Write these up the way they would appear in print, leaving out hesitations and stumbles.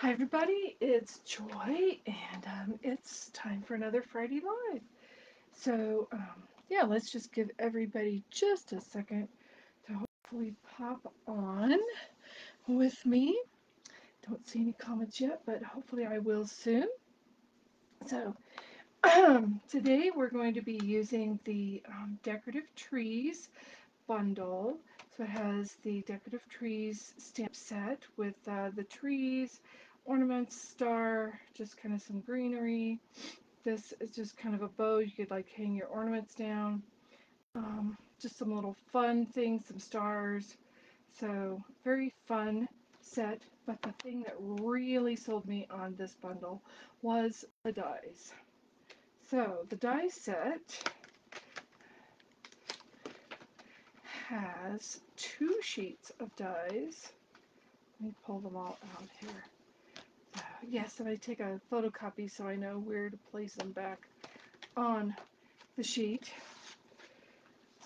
Hi everybody, it's Joy, and it's time for another Friday Live. Yeah, let's just give everybody just a second to hopefully pop on with me. Don't see any comments yet, but hopefully I will soon. So, today we're going to be using the Decorative Trees bundle. So it has the Decorative Trees stamp set with the trees, ornaments, star, just kind of some greenery. This is just kind of a bow. You could like hang your ornaments down. Just some little fun things, some stars. So very fun set. But the thing that really sold me on this bundle was the dies. So the die set has two sheets of dies. Let me pull them all out here. Yes, and I take a photocopy so I know where to place them back on the sheet.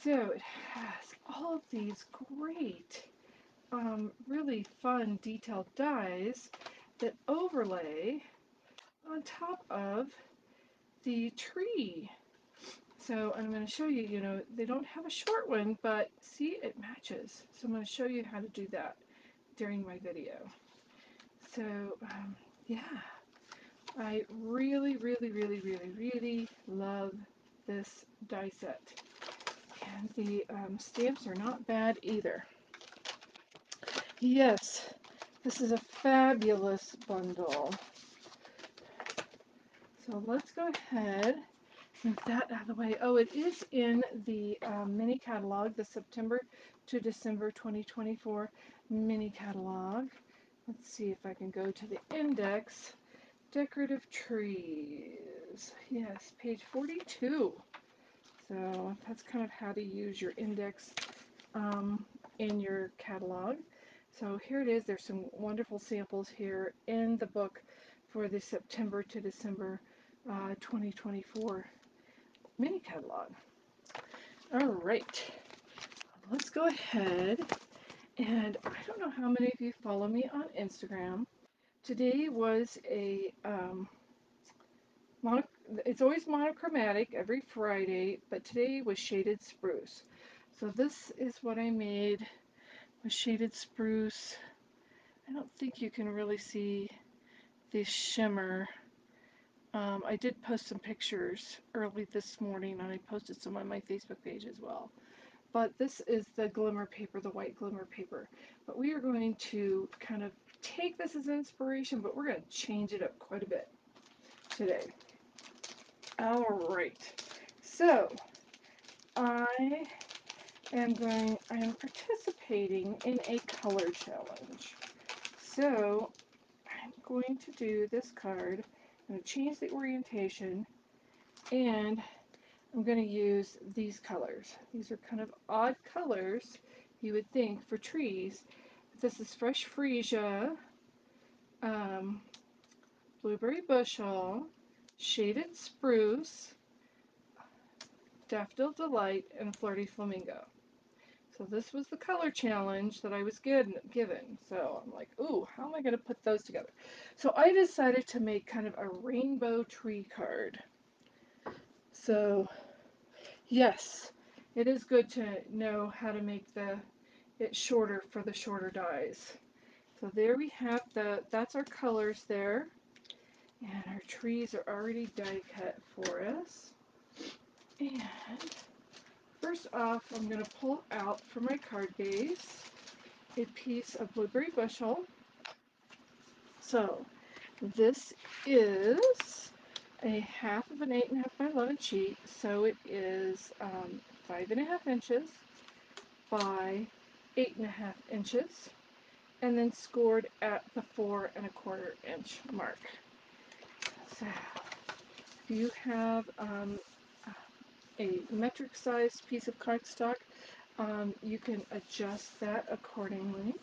So it has all of these great, really fun detailed dies that overlay on top of the tree. So I'm going to show you, they don't have a short one, but see, it matches. So I'm going to show you how to do that during my video. So, yeah, I really, really, really, really, really love this die set. And the stamps are not bad either. Yes, this is a fabulous bundle. So let's go ahead, move that out of the way. Oh, it is in the mini catalog, the September to December 2024 mini catalog. Let's see if I can go to the index. Decorative trees. Yes, page 42. So that's kind of how to use your index in your catalog. So here it is. There's some wonderful samples here in the book for the September to December 2024 mini catalog. All right, let's go ahead. And I don't know how many of you follow me on Instagram. Today was a it's always monochromatic every Friday, but today was shaded spruce. So this is what I made with shaded spruce. I don't think you can really see the shimmer. I did post some pictures early this morning, and I posted some on my Facebook page as well. But this is the glimmer paper, the white glimmer paper. But we are going to kind of take this as inspiration, but we're going to change it up quite a bit today. All right. So I I am participating in a color challenge. So I'm going to do this card. I'm going to change the orientation, and I'm going to use these colors. These are kind of odd colors, you would think, for trees. This is fresh freesia, um, blueberry bushel, shaded spruce, daffodil delight, and flirty flamingo. So this was the color challenge that I was given. So I'm like, ooh, how am I going to put those together? So I decided to make kind of a rainbow tree card. So yes, it is good to know how to make it shorter for the shorter dies. So there we have that's our colors there. And our trees are already die cut for us. And first off, I'm going to pull out from my card base a piece of blueberry bushel. So this is a half of an 8.5 by 11 sheet, so it is 5.5 inches by 8.5 inches, and then scored at the 4.25 inch mark. So if you have a metric sized piece of cardstock, you can adjust that accordingly.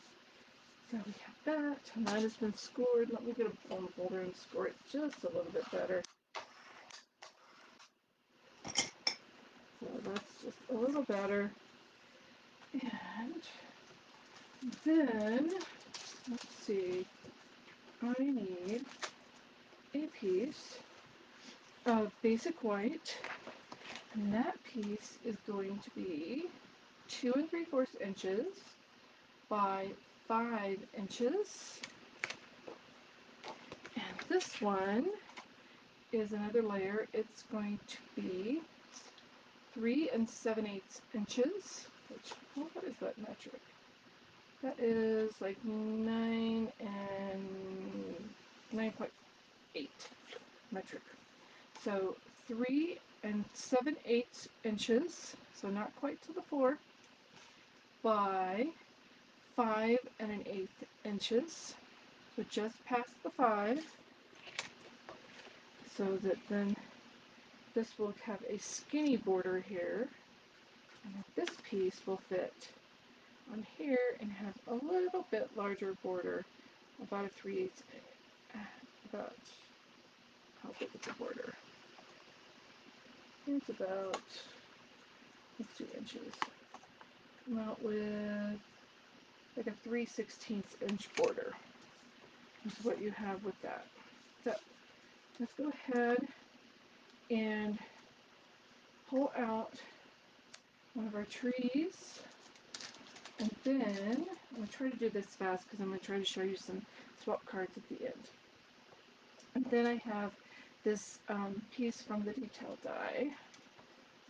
So we have that, and that has been scored. Let me get a bone folder and score it just a little bit better. So that's just a little better. And then, let's see, I need a piece of basic white, and that piece is going to be 2 3/4 inches by 5 inches. And this one is another layer. It's going to be 3 7/8 inches, which, oh, what is that metric? That is like 9.8 metric. So 3 7/8 inches, so not quite to the 4, by 5 1/8 inches, so just past the 5, so that then this will have a skinny border here, and this piece will fit on here and have a little bit larger border, about a 3/8, about, how big is the border? It's about, let's do inches. Come out with like a 3/16 inch border. This is what you have with that. So let's go ahead and pull out one of our trees, and then I'm going to try to do this fast because I'm going to try to show you some swap cards at the end. And then I have this piece from the detail die.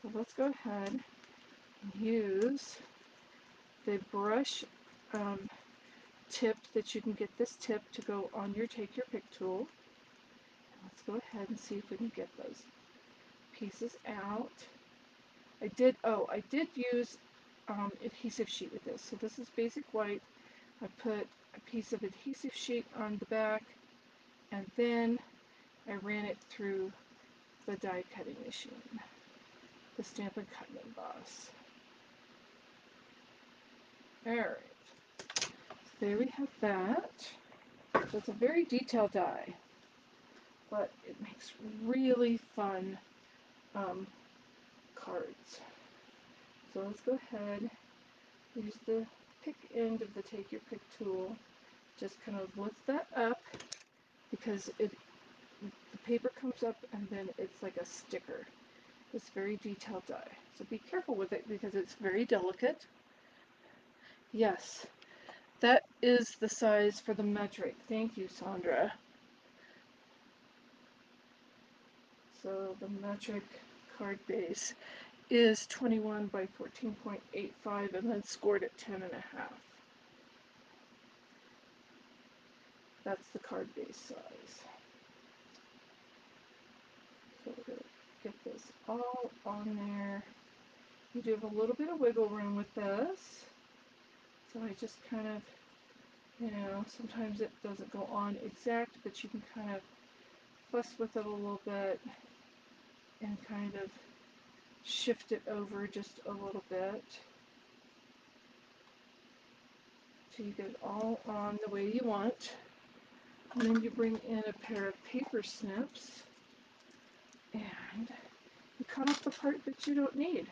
So let's go ahead and use the brush tip that you can get this tip to go on your Take Your Pick tool. Let's go ahead and see if we can get those pieces out. I did use adhesive sheet with this. So this is basic white. I put a piece of adhesive sheet on the back, and then I ran it through the die cutting machine, the Stampin' Cut and Emboss. Alright, so there we have that. So it's a very detailed die, but it makes really fun cards. So let's go ahead, use the pick end of the Take Your Pick tool, just kind of lift that up, because the paper comes up and then it's like a sticker. It's very detailed die. So be careful with it because it's very delicate. Yes, that is the size for the metric. Thank you, Sandra. So the metric card base is 21 by 14.85 and then scored at 10.5. That's the card base size. So we're going to get this all on there. You do have a little bit of wiggle room with this. So I just kind of, sometimes it doesn't go on exact, but you can kind of fuss with it a little bit and kind of shift it over just a little bit till you get it all on the way you want. And then you bring in a pair of paper snips and you cut off the part that you don't need.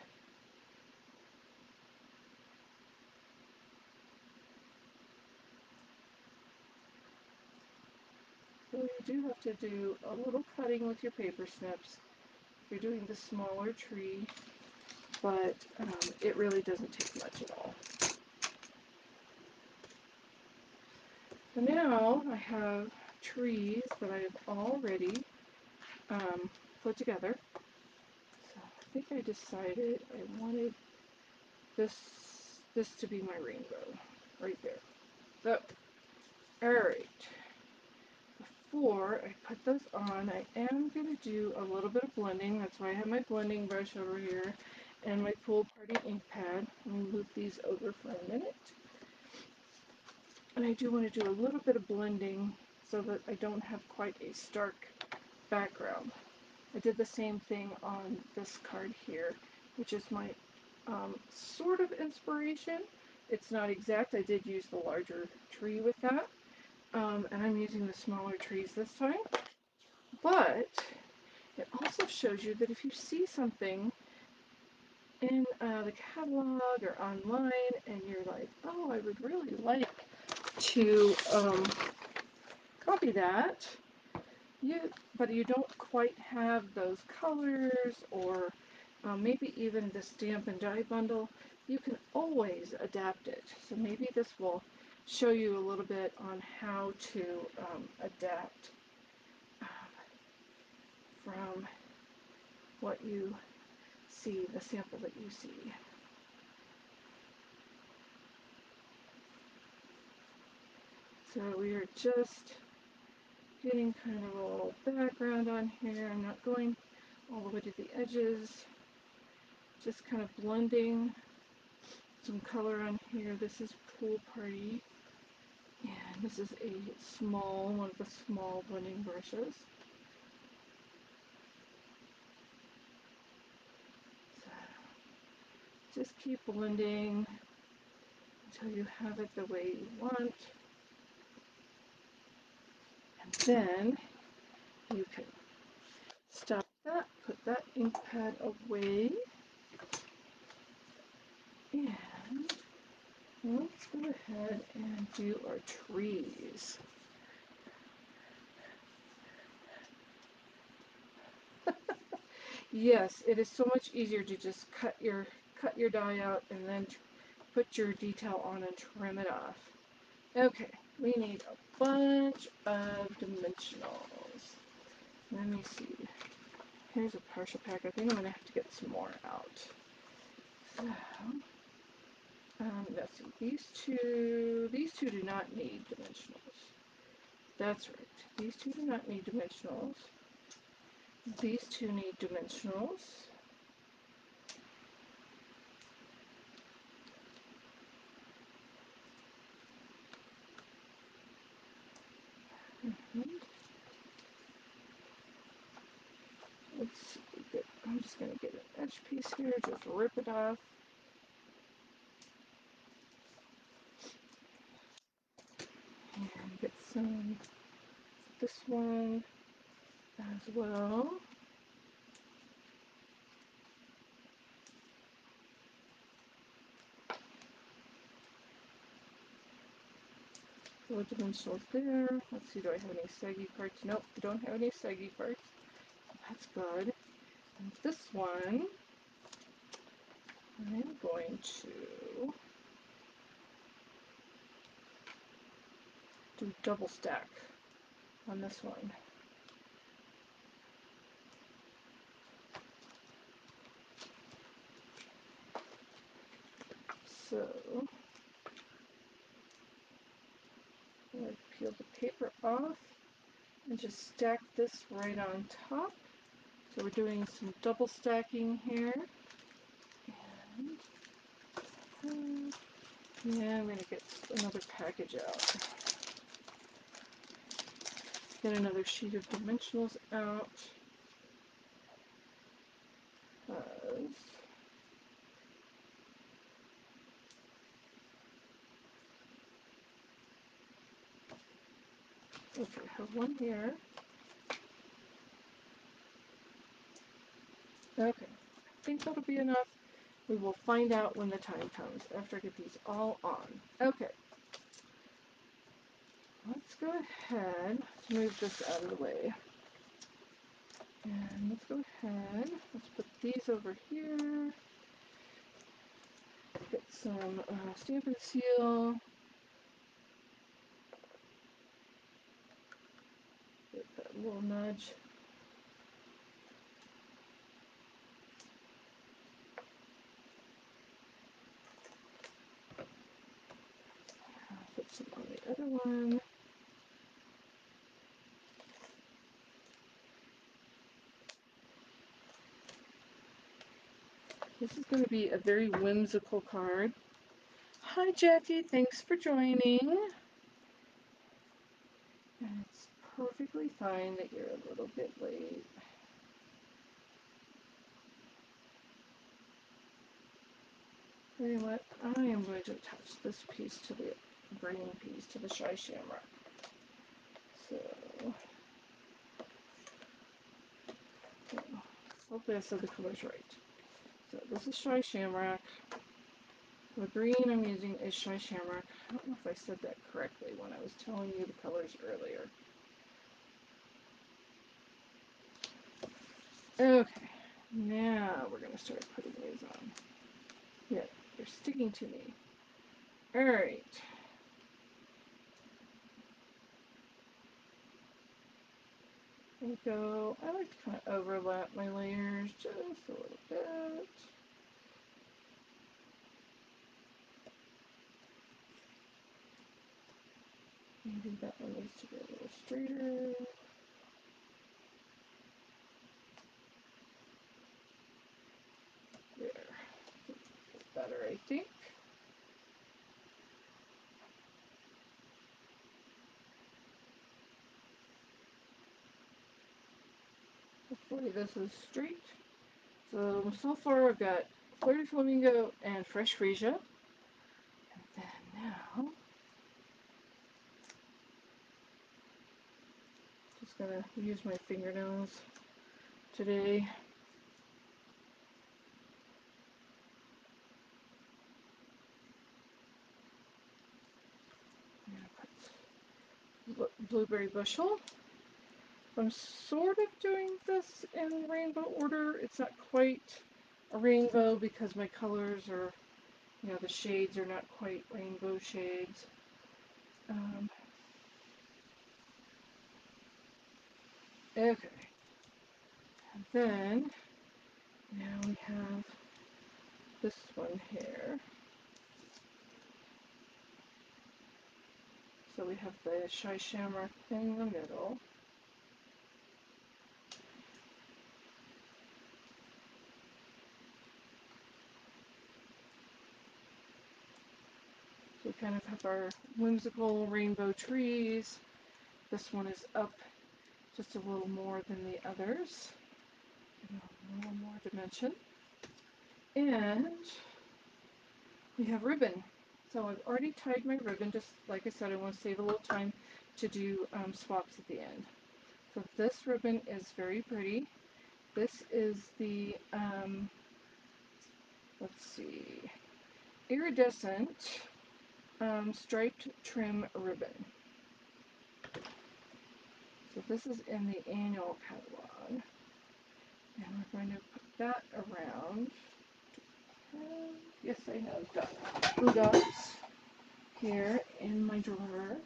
So you do have to do a little cutting with your paper snips if you're doing the smaller tree, but it really doesn't take much at all. So now I have trees that I have already put together. So I think I decided I wanted this to be my rainbow right there. So, alright. Before I put those on, I am going to do a little bit of blending. That's why I have my blending brush over here and my Pool Party ink pad. Let me move these over for a minute. And I do want to do a little bit of blending so that I don't have quite a stark background. I did the same thing on this card here, which is my sort of inspiration. It's not exact. I did use the larger tree with that. And I'm using the smaller trees this time. But it also shows you that if you see something in the catalog or online and you're like, oh, I would really like to, copy that, you, but you don't quite have those colors or maybe even the stamp and die bundle, you can always adapt it. So maybe this will show you a little bit on how to adapt um, from what you see, the sample that you see. So we are just getting kind of a little background on here. I'm not going all the way to the edges, just kind of blending some color on here. This is Pool Party, and this is a small, one of the small blending brushes. So just keep blending until you have it the way you want, and then you can stop that, put that ink pad away, and let's go ahead and do our trees. Yes, it is so much easier to just cut your die out and then put your detail on and trim it off. Okay, we need a bunch of dimensionals. Let me see. Here's a partial pack. I think I'm going to have to get some more out. So, let's see. These two do not need dimensionals. That's right. These two do not need dimensionals. These two need dimensionals. And let's see. I'm just going to get an edge piece here. Just rip it off. And get some this one as well. Four dimensionals there. Let's see, do I have any saggy parts? Nope, I don't have any saggy parts. That's good. And this one, I'm going to do double stack on this one. So, I'm going to peel the paper off and just stack this right on top. So we're doing some double stacking here. And yeah, I'm going to get another package out. Get another sheet of dimensionals out. Okay, I have one here. Okay, I think that'll be enough. We will find out when the time comes after I get these all on. Okay, let's go ahead, let's move this out of the way. And let's go ahead, let's put these over here. Get some stamp and seal. Get that little nudge. Put some on the other one. This is going to be a very whimsical card. Hi Jackie, thanks for joining. And it's perfectly fine that you're a little bit late. You know what? I am going to attach this piece to the green piece to the Shy Shamrock. So, hopefully I said the colors right. So this is Shy Shamrock. The green I'm using is Shy Shamrock. I don't know if I said that correctly when I was telling you the colors earlier. Okay, now we're going to start putting these on. Yeah, they're sticking to me. Alright. Go. I like to kind of overlap my layers just a little bit. Maybe that one needs to be a little straighter. There. Better, I think. Hopefully this is straight. So far I've got Flirty Flamingo and Fresh Freesia. And then now, just gonna use my fingernails today. Blueberry bushel. I'm sort of doing this in rainbow order. It's not quite a rainbow because my colors are, the shades are not quite rainbow shades. Okay. And then, now we have this one here. So we have the Shy Shamrock in the middle. So we kind of have our whimsical rainbow trees. This one is up just a little more than the others. A little more dimension. And we have ribbon. So I've already tied my ribbon, just like I said, I want to save a little time to do swaps at the end. So this ribbon is very pretty. This is the, let's see, iridescent striped trim ribbon. So this is in the annual catalog. And we're going to put that around. Yes, I have got glue dots here in my drawer.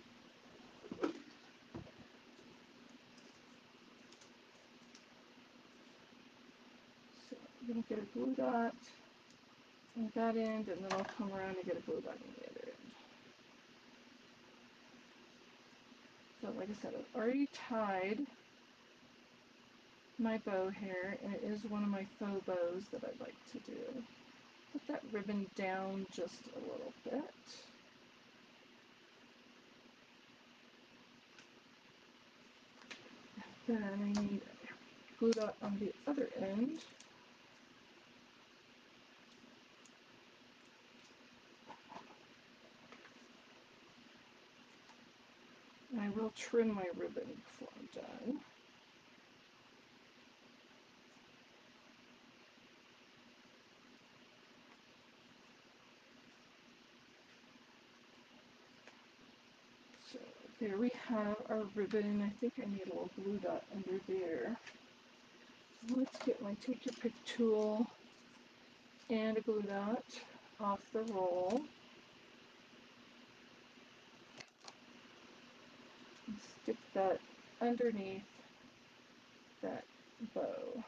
So I'm going to get a glue dot on that end, and then I'll come around and get a glue dot on the other end. So like I said, I've already tied my bow here, and it is one of my faux bows that I'd like to do. Put that ribbon down just a little bit. Then I need a glue dot on the other end. And I will trim my ribbon before I'm done. So there we have our ribbon. I think I need a little glue dot under there. Let's get my take your pick tool and a glue dot off the roll. And stick that underneath that bow,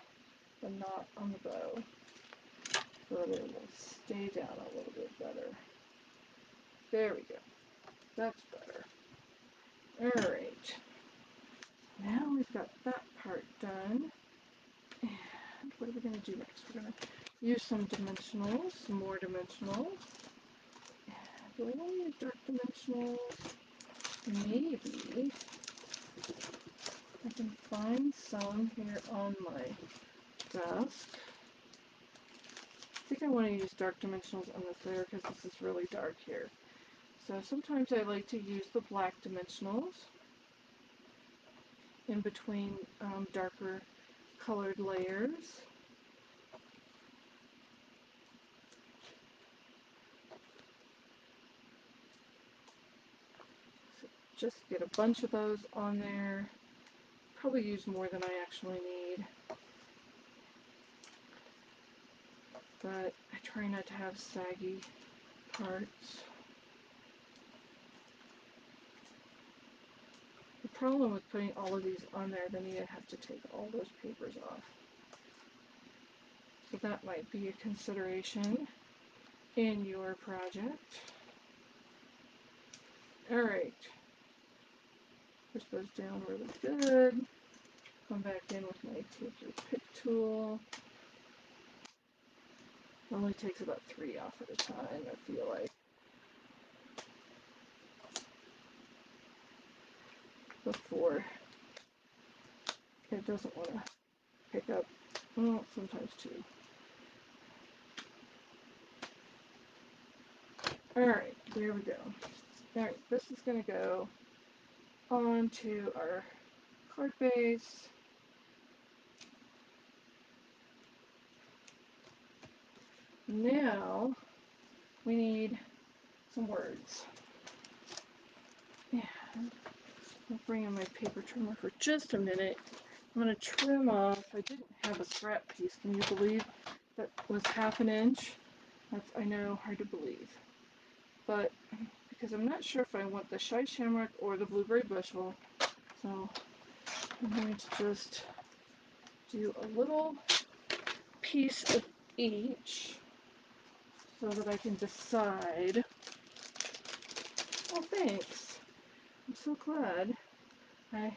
the knot on the bow, so that it will stay down a little bit better. There we go. That's better. Alright. Now we've got that part done. And what are we going to do next? We're going to use some dimensionals, some more dimensionals. And do I want to use dark dimensionals? Maybe I can find some here on my desk. I think I want to use dark dimensionals on this layer because this is really dark here. So sometimes I like to use the black dimensionals in between darker colored layers. So just get a bunch of those on there. Probably use more than I actually need. but I try not to have saggy parts. The problem with putting all of these on there, then you have to take all those papers off. So that might be a consideration in your project. Alright, push those down really good. Come back in with my take your pick tool. It only takes about 3 off at a time, I feel like. Before it doesn't want to pick up, well, sometimes 2. Alright, there we go. Alright, this is going to go onto our card base. Now we need some words. And I'll bring in my paper trimmer for just a minute. I'm going to trim off. I didn't have a scrap piece. Can you believe that was 1/2 inch? That's, I know, hard to believe. But because I'm not sure if I want the Shy Shamrock or the Blueberry Bushel, so I'm going to just do a little piece of each so that I can decide. Oh, thanks. I'm so glad. I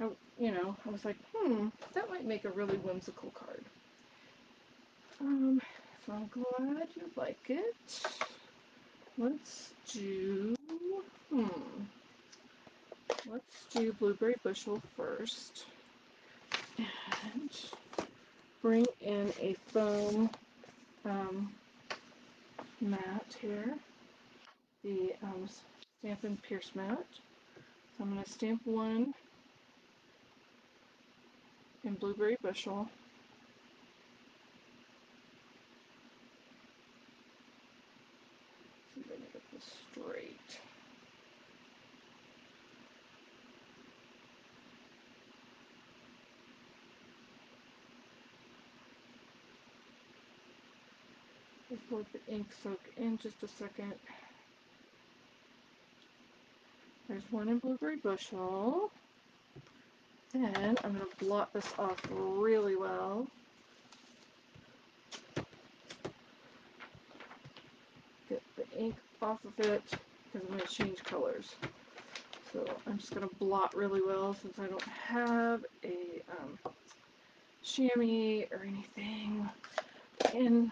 I was like, that might make a really whimsical card. So I'm glad you like it. Let's do, let's do Blueberry Bushel first. And bring in a foam mat here, the Stampin' Pierce mat. So I'm going to stamp one in Blueberry Bushel. See if I can get this straight. Just let the ink soak in just a second. There's one in Blueberry Bushel. And I'm going to blot this off really well. Get the ink off of it because I'm going to change colors. So I'm just going to blot really well since I don't have a chamois or anything in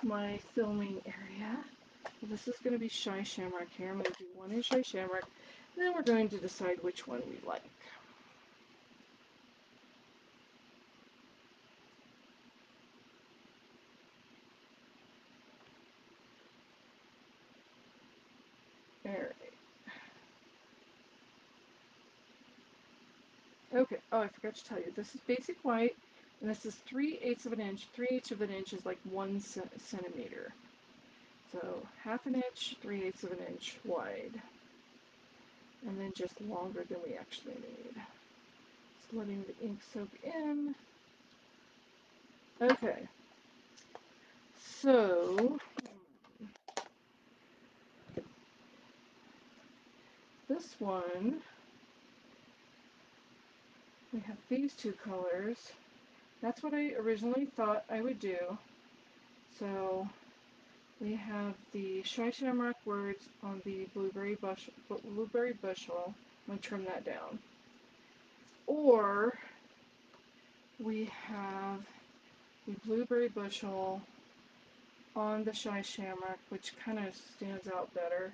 my filming area. So this is going to be Shy Shamrock here. I'm going to do one in Shy Shamrock, and then we're going to decide which one we like. Alright. Okay, oh, I forgot to tell you, this is basic white, and this is 3/8 of an inch. 3/8 of an inch is like 1 centimeter. So 1/2 an inch, 3/8 of an inch wide. And then just longer than we actually need. Just letting the ink soak in. Okay. So, this one, we have these 2 colors. That's what I originally thought I would do. So, we have the Shy Shamrock words on the Blueberry Bushel. I'm going to trim that down. Or, we have the Blueberry Bushel on the Shy Shamrock, which kind of stands out better.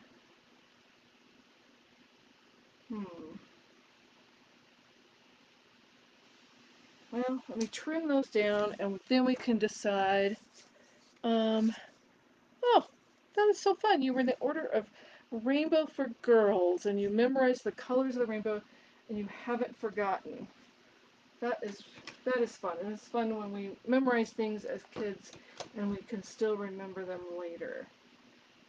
Well, let me trim those down, and then we can decide. Oh, that is so fun. You were in the order of Rainbow for Girls, and you memorized the colors of the rainbow, and you haven't forgotten. That is fun. And it's fun when we memorize things as kids, and we can still remember them later.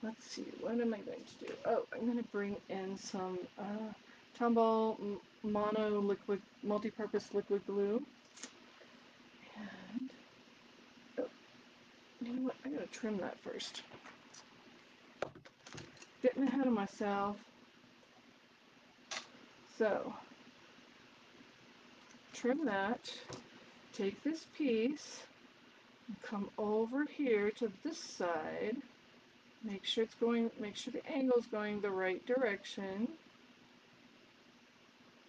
Let's see, what am I going to do? Oh, I'm going to bring in some Tomball Mono Liquid, Multi-Purpose Liquid Glue. And You know what? I gotta trim that first. Getting ahead of myself. So, trim that. Take this piece, and come over here to this side. Make sure the angle's going the right direction.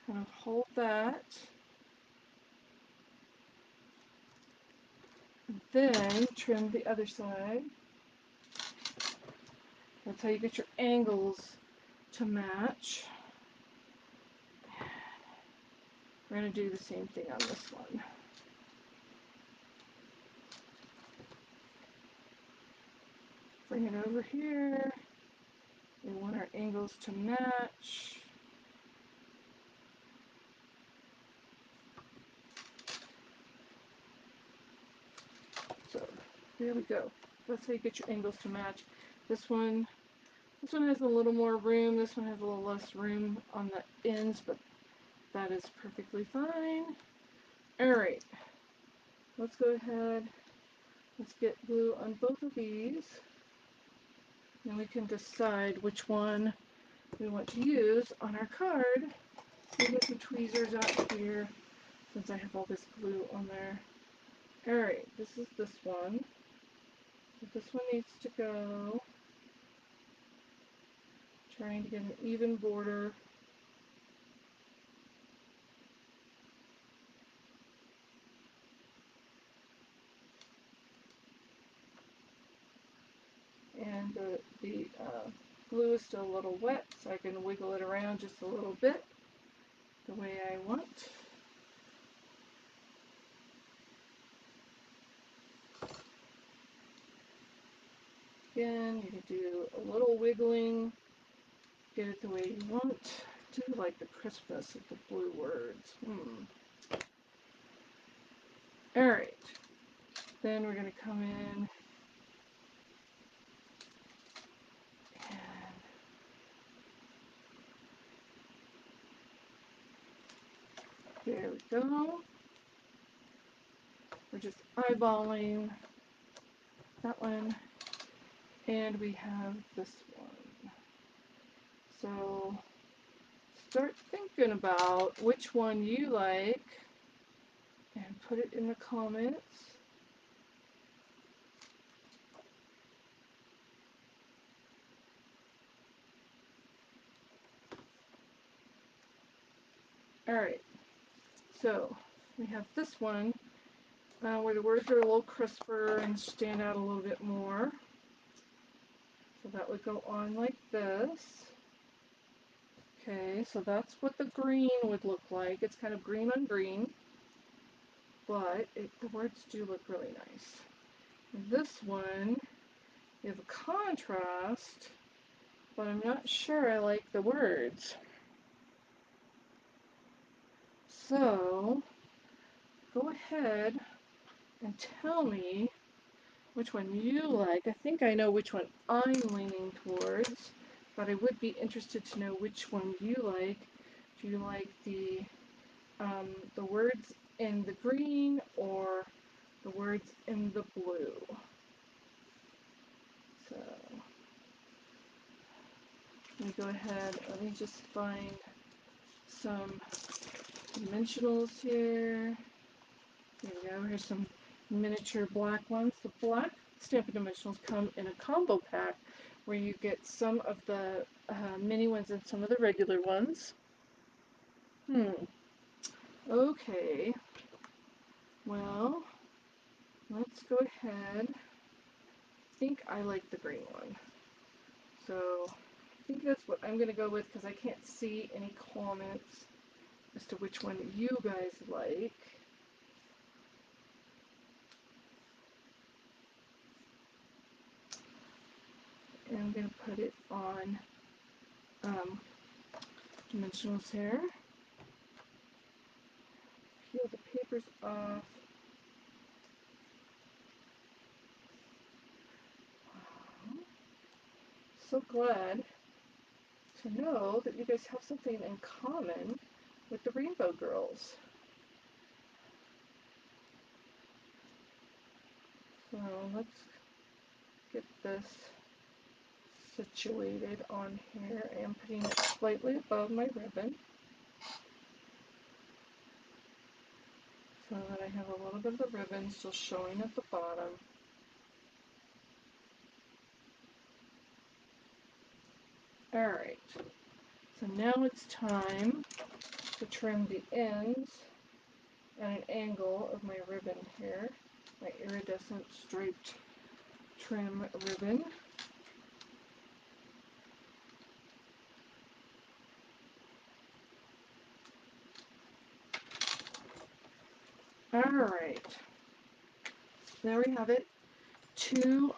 Kind of hold that. Then trim the other side. That's how you get your angles to match. We're going to do the same thing on this one. Bring it over here. We want our angles to match. So there we go. That's how you get your angles to match. This one has a little more room. This one has a little less room on the ends, but that is perfectly fine. Alright, let's go ahead. Let's get glue on both of these. Then we can decide which one we want to use on our card. We'll get some tweezers out here since I have all this glue on there. Alright, this is this one. So this one needs to go. Trying to get an even border. And the glue is still a little wet, so I can wiggle it around just a little bit the way I want. Again, you can do a little wiggling, get it the way you want. I do like the crispness of the blue words. Alright, then we're going to come in and there we go. We're just eyeballing that one, and we have this one. So start thinking about which one you like and put it in the comments. Alright, so we have this one where the words are a little crisper and stand out a little bit more. So that would go on like this. Okay, so that's what the green would look like. It's kind of green on green, but the words do look really nice. This one, we have a contrast, but I'm not sure I like the words. So, go ahead and tell me which one you like. I think I know which one I'm leaning towards, but I would be interested to know which one you like. Do you like the words in the green or the words in the blue? So let me go ahead, let me just find some dimensionals here. Here we go, here's some miniature black ones. The black Stampin' Dimensionals come in a combo pack where you get some of the mini ones and some of the regular ones. Okay, well, let's go ahead. I think I like the green one. So I think that's what I'm going to go with because I can't see any comments as to which one you guys like. And I'm going to put it on dimensionals here. Peel the papers off. So glad to know that you guys have something in common with the Rainbow Girls. So let's get this situated on here. I am putting it slightly above my ribbon so that I have a little bit of the ribbon still showing at the bottom. Alright, so now it's time to trim the ends at an angle of my ribbon here, my iridescent striped trim ribbon. Alright, there we have it. Two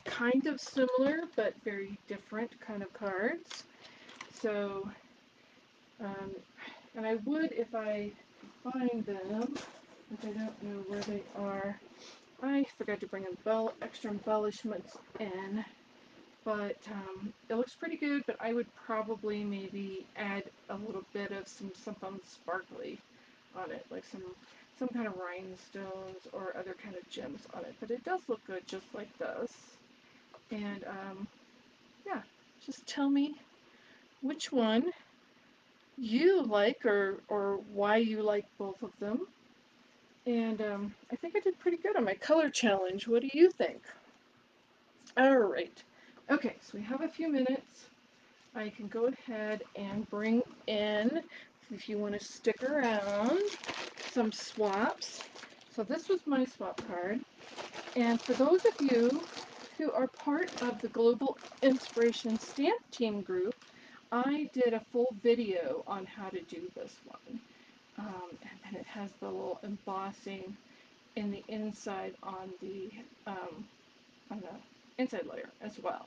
kind of similar but very different kind of cards. So, and I would, if I find them, if I don't know where they are, I forgot to bring extra embellishments in, but it looks pretty good, but I would probably maybe add a little bit of something sparkly on it, like some kind of rhinestones or other kind of gems on it, but it does look good just like this. And yeah, just tell me which one you like or why you like both of them. And I think I did pretty good on my color challenge. What do you think? All right. Okay, so we have a few minutes. I can go ahead and bring in, if you want to stick around, some swaps. So this was my swap card. And for those of you who are part of the Global Inspiration Stamp Team group, I did a full video on how to do this one. And it has the little embossing in the inside on the inside layer as well.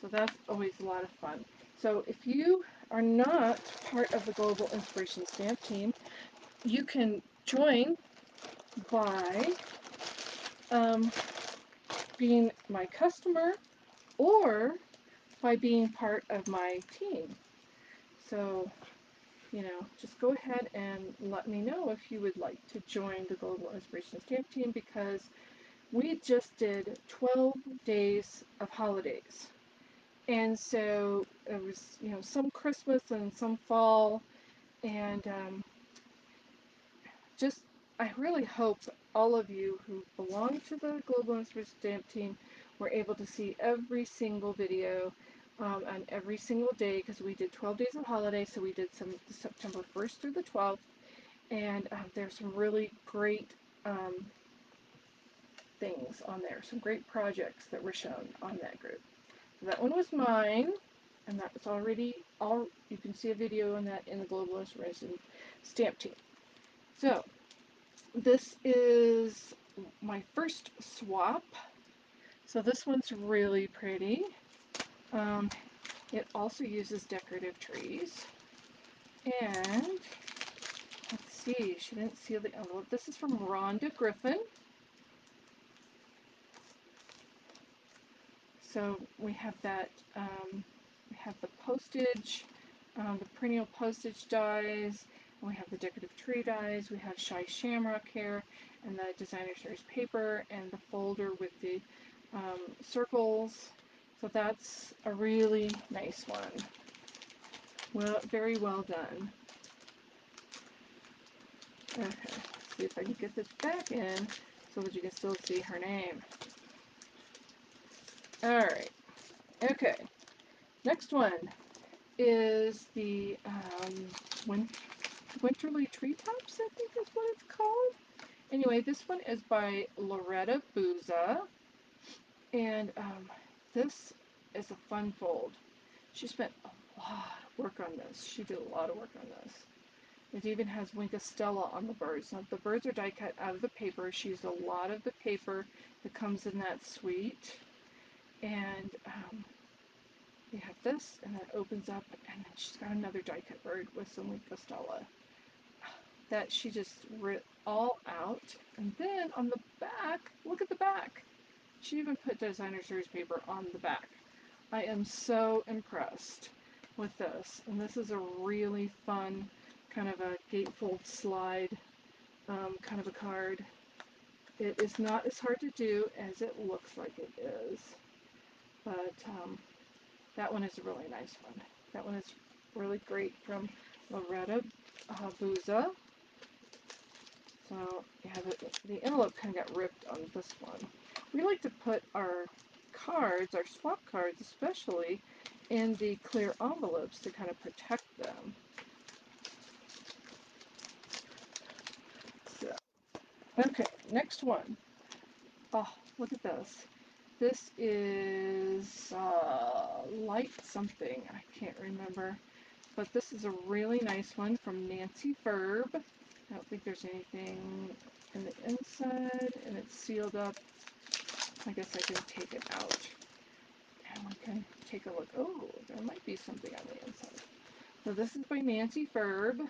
So that's always a lot of fun. So if you are not part of the Global Inspiration Stamp Team, you can join by being my customer or by being part of my team. So, you know, just go ahead and let me know if you would like to join the Global Inspiration Stamp Team, because we just did 12 days of holidays. And so it was, you know, some Christmas and some fall, and just, I really hope all of you who belong to the Global Inspiration Stamp Team were able to see every single video on every single day, because we did 12 days of holiday, so we did some September 1st through the 12th, and there's some really great things on there, some great projects that were shown on that group. So that one was mine, and that was already, you can see a video on that in the Global Inspiration Stamp Team. So this is my first swap. So this one's really pretty. It also uses decorative trees. And let's see, she didn't seal the envelope. This is from Rhonda Griffin. So we have that, we have the postage, the perennial postage dies, we have the decorative tree dies, we have Shy Shamrock here, and the designer series paper, and the folder with the circles. So that's a really nice one. Well, very well done. Okay, let's see if I can get this back in so that you can still see her name. Alright, okay. Next one is the Winterly Treetops, I think is what it's called. Anyway, this one is by Loretta Booza, and this is a fun fold. She spent a lot of work on this. She did a lot of work on this. It even has Winka Stella on the birds. Now, the birds are die cut out of the paper. She used a lot of the paper that comes in that suite. And you have this, and then it opens up, and then she's got another die cut bird with some Winka Stella that she just writ all out. And then on the back, look at the back. She even put designer series paper on the back. I am so impressed with this. And this is a really fun kind of a gatefold slide kind of a card. It is not as hard to do as it looks like it is. but that one is a really nice one. That one is really great from Loretta Buza. So yeah, the envelope kind of got ripped on this one. We like to put our cards, our swap cards especially, in the clear envelopes to kind of protect them. So, okay, next one. Oh, look at this. This is light something. I can't remember. But this is a really nice one from Nancy Ferb. I don't think there's anything in the inside, and it's sealed up. I guess I can take it out. And we can take a look. Oh, there might be something on the inside. So this is by Nancy Ferb,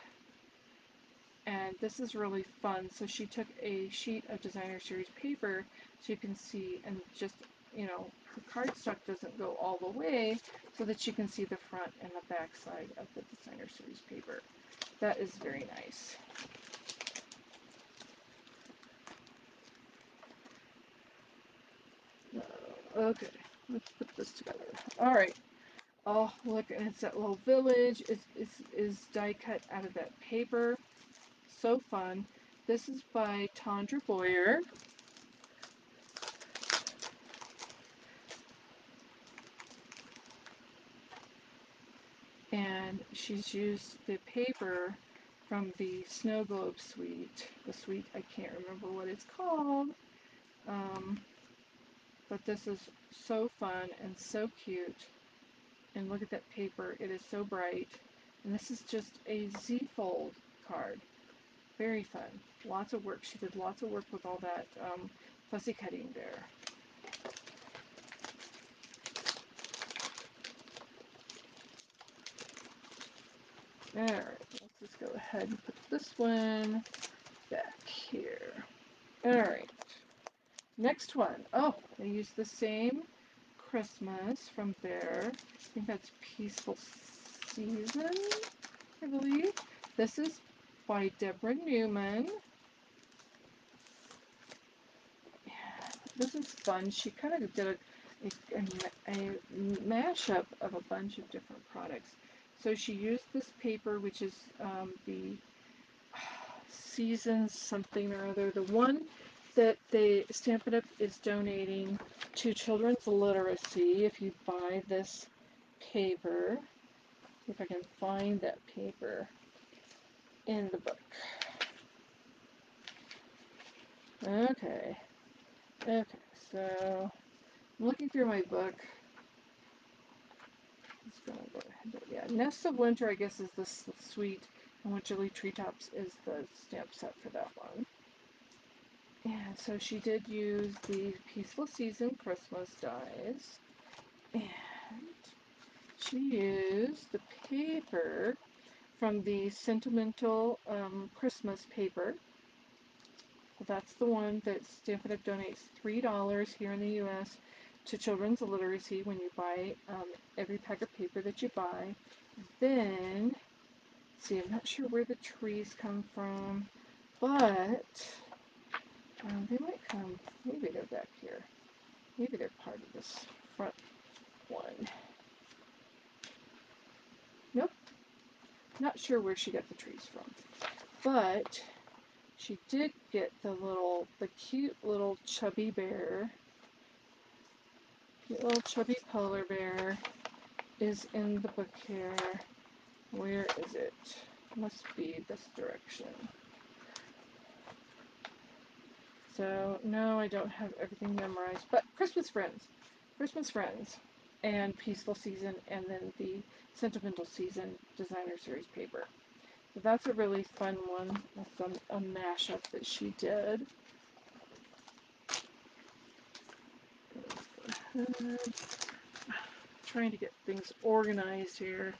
and this is really fun. So she took a sheet of designer series paper so you can see, and just, you know, her cardstock doesn't go all the way, so that you can see the front and the back side of the designer series paper. That is very nice. Okay, let's put this together. All right. Oh, look, and it's that little village. Is die cut out of that paper. So fun. This is by Tondra Boyer. And she's used the paper from the Snow Globe suite. The suite, I can't remember what it's called. Um, but this is so fun and so cute. And look at that paper. It is so bright. And this is just a Z-fold card. Very fun. Lots of work. She did lots of work with all that fussy cutting there. Alright, let's just go ahead and put this one back here. Alright, next one. Oh, I used the same Christmas from there. I think that's Peaceful Season, I believe. This is by Deborah Newman. This is fun. She kind of did a mashup of a bunch of different products. So she used this paper, which is the Seasons something or other. The one that they Stamp It Up is donating to children's literacy. If you buy this paper, see if I can find that paper in the book. Okay. Okay, so I'm looking through my book. It's gonna go ahead. Yeah, Nests of Winter, I guess, is the suite, and Winterly Treetops is the stamp set for that one. And so she did use the Peaceful Season Christmas dies, and she used the paper from the Sentimental Christmas paper. So that's the one that Stampin' Up! Donates $3 here in the U.S. to children's literacy when you buy every pack of paper that you buy. Then, see, I'm not sure where the trees come from, but they might come, maybe they're back here. Maybe they're part of this front one. Nope, not sure where she got the trees from. But she did get the cute little chubby bear. Cute little chubby polar bear is in the book here. Where is it? Must be this direction. So, no, I don't have everything memorized. But Christmas Friends, and Peaceful Season, and then the Sentimental Season Designer Series paper. So that's a really fun one. That's a mashup that she did. Trying to get things organized here.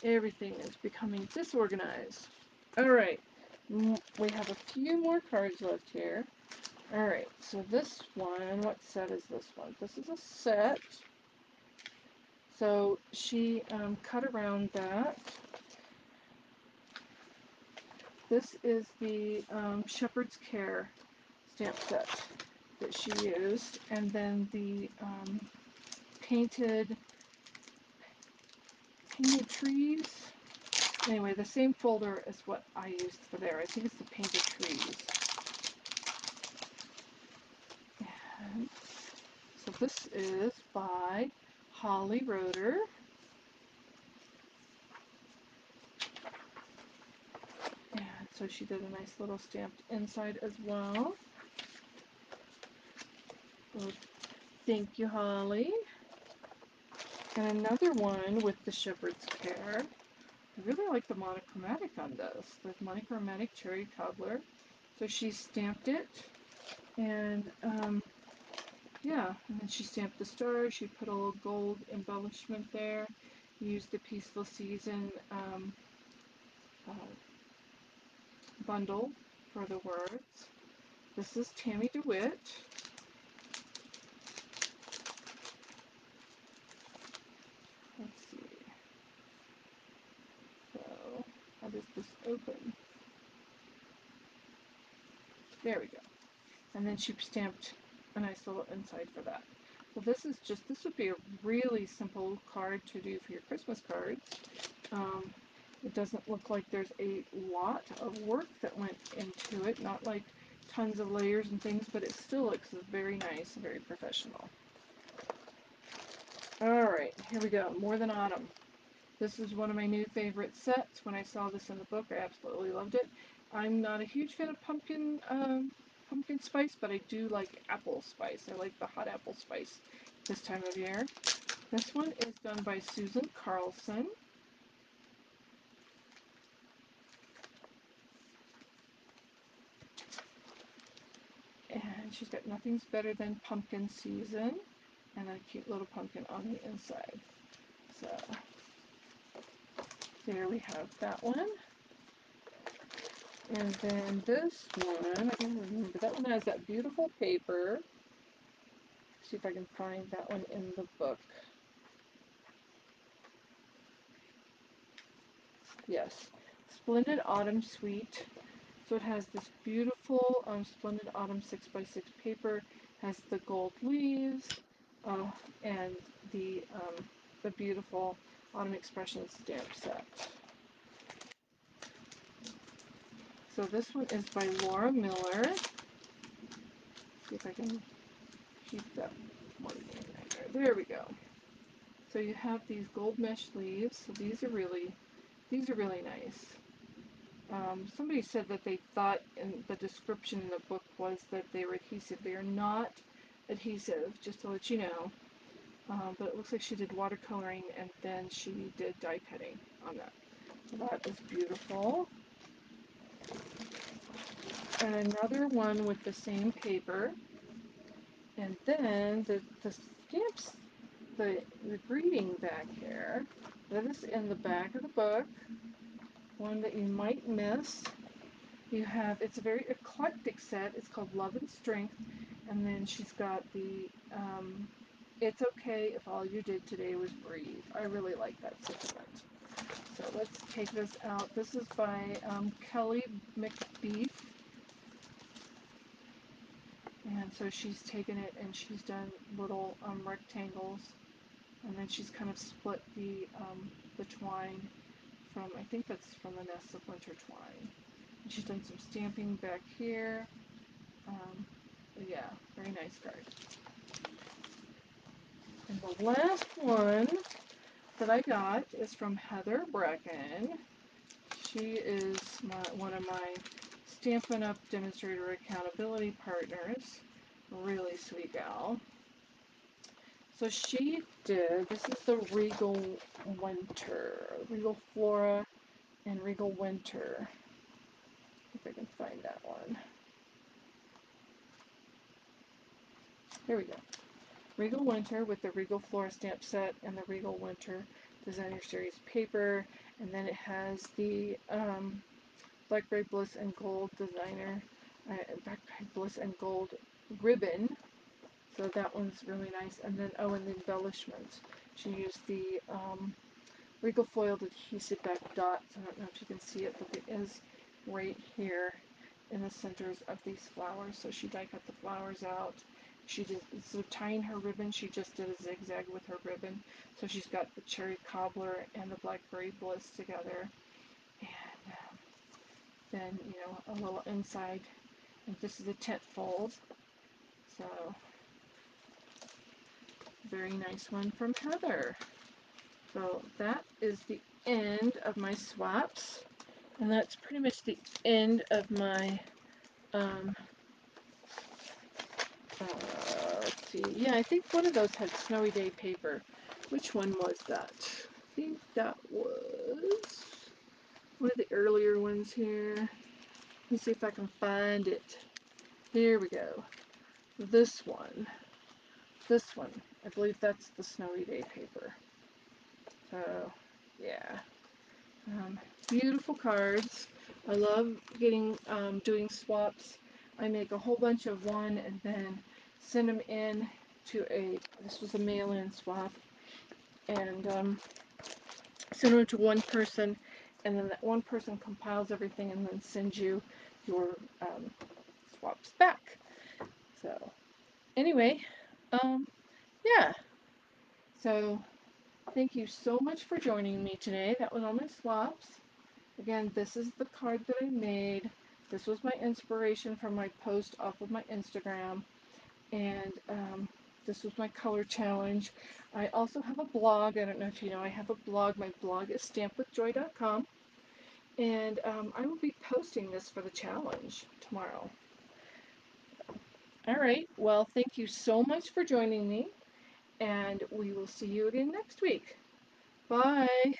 Everything is becoming disorganized. Alright, we have a few more cards left here. Alright, so this one, what set is this one? This is a set. So she cut around that. This is the Shepherd's Care stamp set that she used, and then the painted trees. Anyway, the same folder as what I used for there. I think it's the painted trees. And so this is by Holly Roeder. And so she did a nice little stamped inside as well. So thank you, Holly. And another one with the Shepherd's Care. I really like the monochromatic on this. The monochromatic cherry cobbler. So she stamped it, and yeah, and then she stamped the star. She put a little gold embellishment there. Used the Peaceful Season uh, bundle for the words. This is Tammy DeWitt. Let's see. So, how does this open? There we go. And then she stamped a nice little inside for that. So this would be a really simple card to do for your Christmas cards. It doesn't look like there's a lot of work that went into it, not like tons of layers and things, but it still looks very nice, very professional. Alright, here we go, More Than Autumn. This is one of my new favorite sets. When I saw this in the book, I absolutely loved it. I'm not a huge fan of pumpkin spice, but I do like apple spice. I like the hot apple spice this time of year. This one is done by Susan Carlson. And she's got Nothing's Better Than Pumpkin Season, and a cute little pumpkin on the inside. So there we have that one. And then this one, I can't remember, that one has that beautiful paper. See if I can find that one in the book. Yes, Splendid Autumn Suite. So it has this beautiful Splendid Autumn 6x6 paper, has the gold leaves, and the beautiful Autumn Expressions stamp set. So this one is by Laura Miller. See if I can keep that one in there. There we go. So you have these gold mesh leaves. So these are really nice. Somebody said that they thought in the description in the book was that they were adhesive. They are not adhesive, just to let you know. But it looks like she did watercoloring and then she did die cutting on that. So that is beautiful. And another one with the same paper. And then the stamps, the greeting back here. That is in the back of the book. One that you might miss. You have, it's a very eclectic set. It's called Love and Strength. And then she's got the, It's Okay If All You Did Today Was Breathe. I really like that sentiment. So let's take this out. This is by Kelly McBeef. And so she's taken it and she's done little rectangles. And then she's kind of split the twine from, I think that's from the Nests of Winter Twine. And she's done some stamping back here. Yeah, very nice card. And the last one that I got is from Heather Brecken. She is one of my Stampin' Up! Demonstrator accountability partners. Really sweet gal. So she did, this is the Regal Winter, Regal Flora and Regal Winter. If I can find that one. Here we go. Regal Winter with the Regal Flora stamp set and the Regal Winter Designer Series paper. And then it has the Blackberry Bliss and Gold Designer, Blackberry Bliss and Gold ribbon. So that one's really nice. And then, oh, and the embellishments. She used the Regal foiled adhesive back dots. I don't know if you can see it, but it is right here in the centers of these flowers. So she die cut the flowers out She just, instead of tying her ribbon, she just did a zigzag with her ribbon. So she's got the cherry cobbler and the blackberry bliss together. And then, you know, a little inside. And this is a tent fold. So, very nice one from Heather. So that is the end of my swaps. And that's pretty much the end of my, um, let's see, yeah, I think one of those had Snowy Day paper. Which one was that? I think that was one of the earlier ones here. Let me see if I can find it. Here we go. This one. This one. I believe that's the Snowy Day paper. So, yeah. Um, Beautiful cards. I love doing swaps. I make a whole bunch of one and then send them in to this was a mail-in swap, and send them to one person, and then that one person compiles everything and then sends you your swaps back. So, anyway, um, yeah. So, thank you so much for joining me today. That was all my swaps. Again, this is the card that I made. This was my inspiration from my post off of my Instagram. And this was my color challenge. I also have a blog. I don't know if you know, I have a blog. My blog is stampwithjoy.com. And I will be posting this for the challenge tomorrow. All right. Well, thank you so much for joining me. And we will see you again next week. Bye.